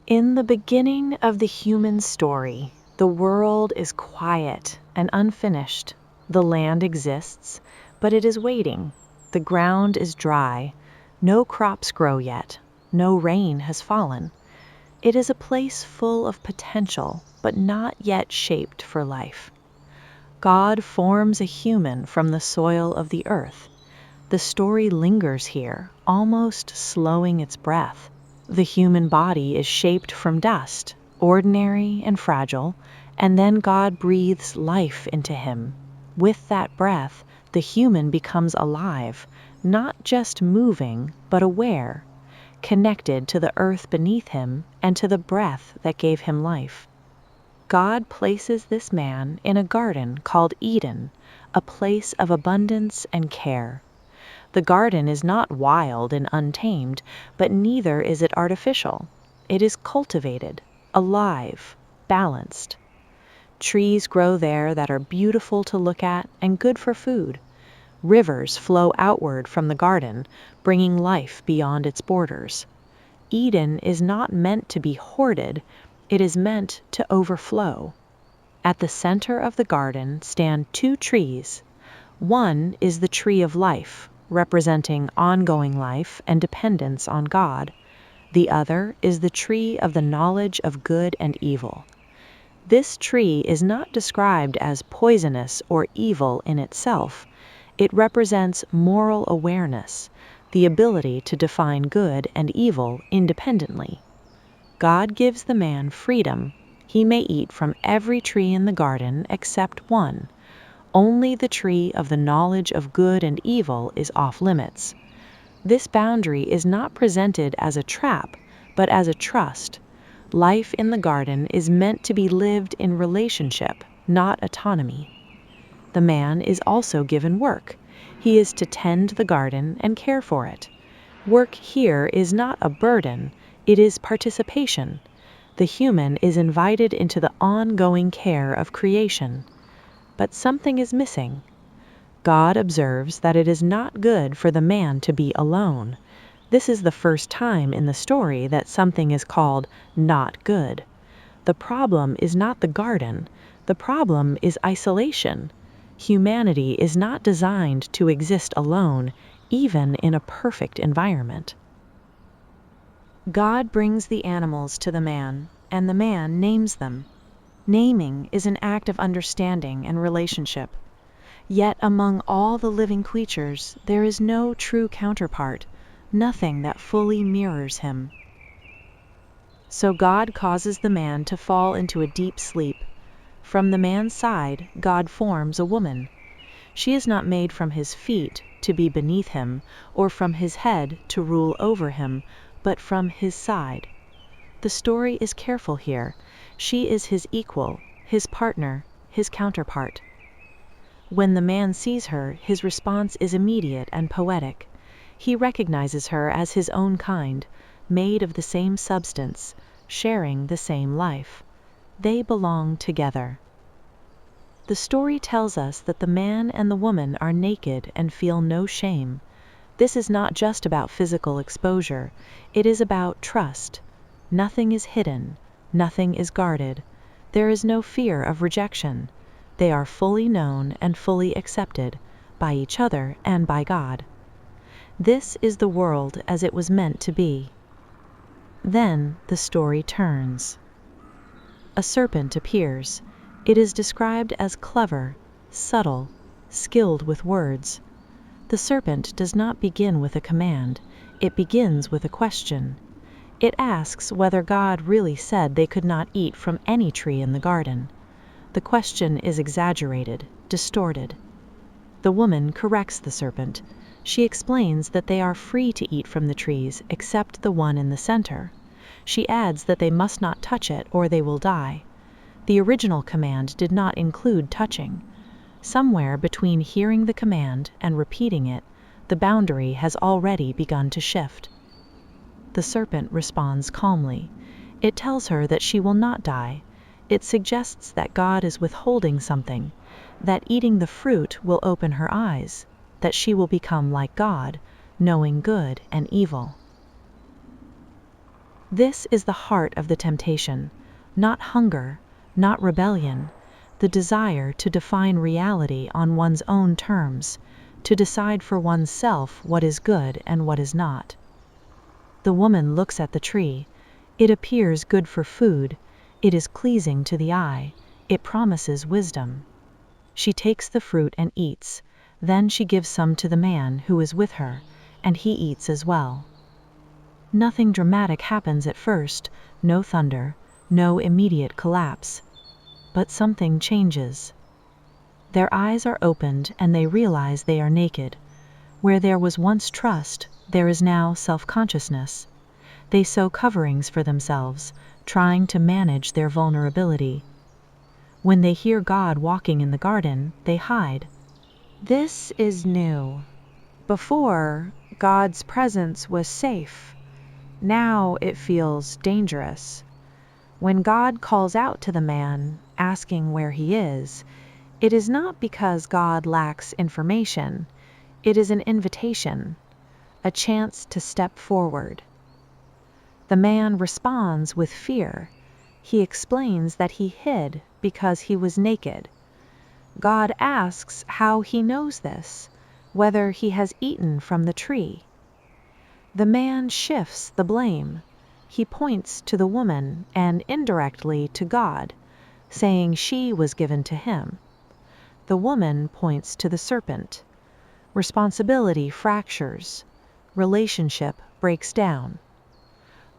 In the beginning of the human story, the world is quiet and unfinished. The land exists, but it is waiting. The ground is dry. No crops grow yet. No rain has fallen. It is a place full of potential, but not yet shaped for life. God forms a human from the soil of the earth. The story lingers here, almost slowing its breath. The human body is shaped from dust, ordinary and fragile, and then God breathes life into him. With that breath, the human becomes alive, not just moving, but aware, connected to the earth beneath him and to the breath that gave him life. God places this man in a garden called Eden, a place of abundance and care. The garden is not wild and untamed, but neither is it artificial. It is cultivated, alive, balanced. Trees grow there that are beautiful to look at and good for food. Rivers flow outward from the garden, bringing life beyond its borders. Eden is not meant to be hoarded, it is meant to overflow. At the center of the garden stand two trees. One is the tree of life, representing ongoing life and dependence on God. The other is the tree of the knowledge of good and evil. This tree is not described as poisonous or evil in itself. It represents moral awareness, the ability to define good and evil independently. God gives the man freedom. He may eat from every tree in the garden except one. Only the tree of the knowledge of good and evil is off limits. This boundary is not presented as a trap, but as a trust. Life in the garden is meant to be lived in relationship, not autonomy. The man is also given work. He is to tend the garden and care for it. Work here is not a burden, it is participation. The human is invited into the ongoing care of creation. But something is missing. God observes that it is not good for the man to be alone. This is the first time in the story that something is called not good. The problem is not the garden. The problem is isolation. Humanity is not designed to exist alone, even in a perfect environment. God brings the animals to the man, and the man names them. Naming is an act of understanding and relationship. Yet among all the living creatures, there is no true counterpart, nothing that fully mirrors him. So God causes the man to fall into a deep sleep. From the man's side, God forms a woman. She is not made from his feet to be beneath him, or from his head to rule over him, but from his side. The story is careful here. She is his equal, his partner, his counterpart. When the man sees her, his response is immediate and poetic. He recognizes her as his own kind, made of the same substance, sharing the same life. They belong together. The story tells us that the man and the woman are naked and feel no shame. This is not just about physical exposure, it is about trust. Nothing is hidden, nothing is guarded. There is no fear of rejection. They are fully known and fully accepted, by each other and by God. This is the world as it was meant to be. Then the story turns. A serpent appears. It is described as clever, subtle, skilled with words. The serpent does not begin with a command, it begins with a question. It asks whether God really said they could not eat from any tree in the garden. The question is exaggerated, distorted. The woman corrects the serpent. She explains that they are free to eat from the trees except the one in the center. She adds that they must not touch it or they will die. The original command did not include touching. Somewhere between hearing the command and repeating it, the boundary has already begun to shift. The serpent responds calmly. It tells her that she will not die. It suggests that God is withholding something, that eating the fruit will open her eyes, that she will become like God, knowing good and evil. This is the heart of the temptation, not hunger, not rebellion, the desire to define reality on one's own terms, to decide for oneself what is good and what is not. The woman looks at the tree. It appears good for food, it is pleasing to the eye, it promises wisdom. She takes the fruit and eats, then she gives some to the man who is with her, and he eats as well. Nothing dramatic happens at first, no thunder, no immediate collapse. But something changes. Their eyes are opened and they realize they are naked. Where there was once trust, there is now self-consciousness. They sew coverings for themselves, trying to manage their vulnerability. When they hear God walking in the garden, they hide. This is new. Before, God's presence was safe. Now it feels dangerous. When God calls out to the man, asking where he is, it is not because God lacks information. It is an invitation, a chance to step forward. The man responds with fear. He explains that he hid because he was naked. God asks how he knows this, whether he has eaten from the tree. The man shifts the blame. He points to the woman and indirectly to God, saying she was given to him. The woman points to the serpent. Responsibility fractures. Relationship breaks down.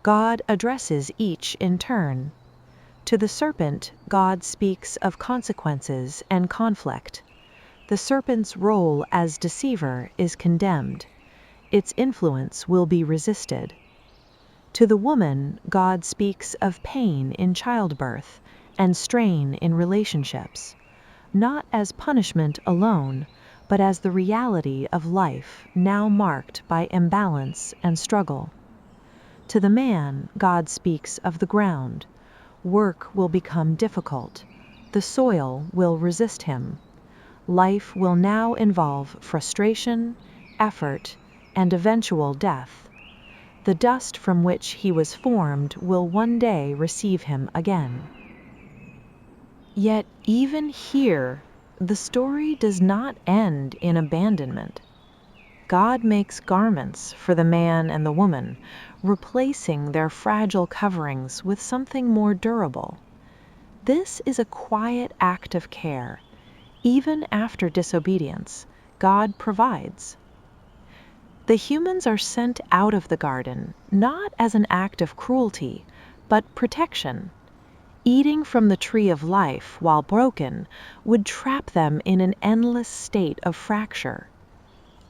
God addresses each in turn. To the serpent, God speaks of consequences and conflict. The serpent's role as deceiver is condemned. Its influence will be resisted. To the woman, God speaks of pain in childbirth and strain in relationships, not as punishment alone, but as the reality of life now marked by imbalance and struggle. To the man, God speaks of the ground. Work will become difficult. The soil will resist him. Life will now involve frustration, effort, and eventual death. The dust from which he was formed will one day receive him again. Yet even here, the story does not end in abandonment. God makes garments for the man and the woman, replacing their fragile coverings with something more durable. This is a quiet act of care. Even after disobedience, God provides. The humans are sent out of the garden, not as an act of cruelty, but protection. Eating from the tree of life while broken would trap them in an endless state of fracture.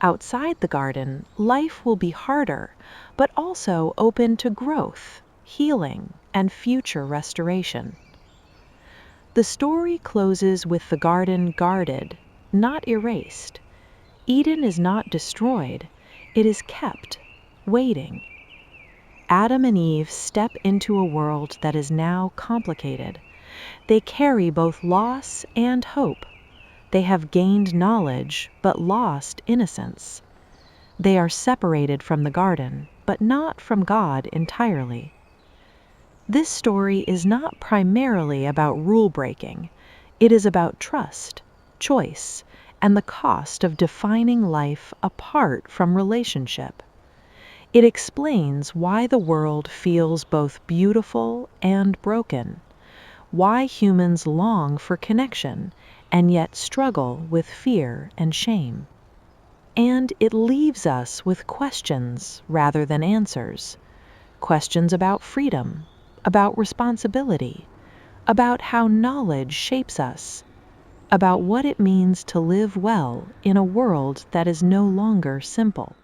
Outside the garden, life will be harder, but also open to growth, healing, and future restoration. The story closes with the garden guarded, not erased. Eden is not destroyed, it is kept, waiting. Adam and Eve step into a world that is now complicated. They carry both loss and hope. They have gained knowledge, but lost innocence. They are separated from the garden, but not from God entirely. This story is not primarily about rule breaking. It is about trust, choice, and the cost of defining life apart from relationship. It explains why the world feels both beautiful and broken, why humans long for connection and yet struggle with fear and shame. And it leaves us with questions rather than answers. Questions about freedom, about responsibility, about how knowledge shapes us, about what it means to live well in a world that is no longer simple.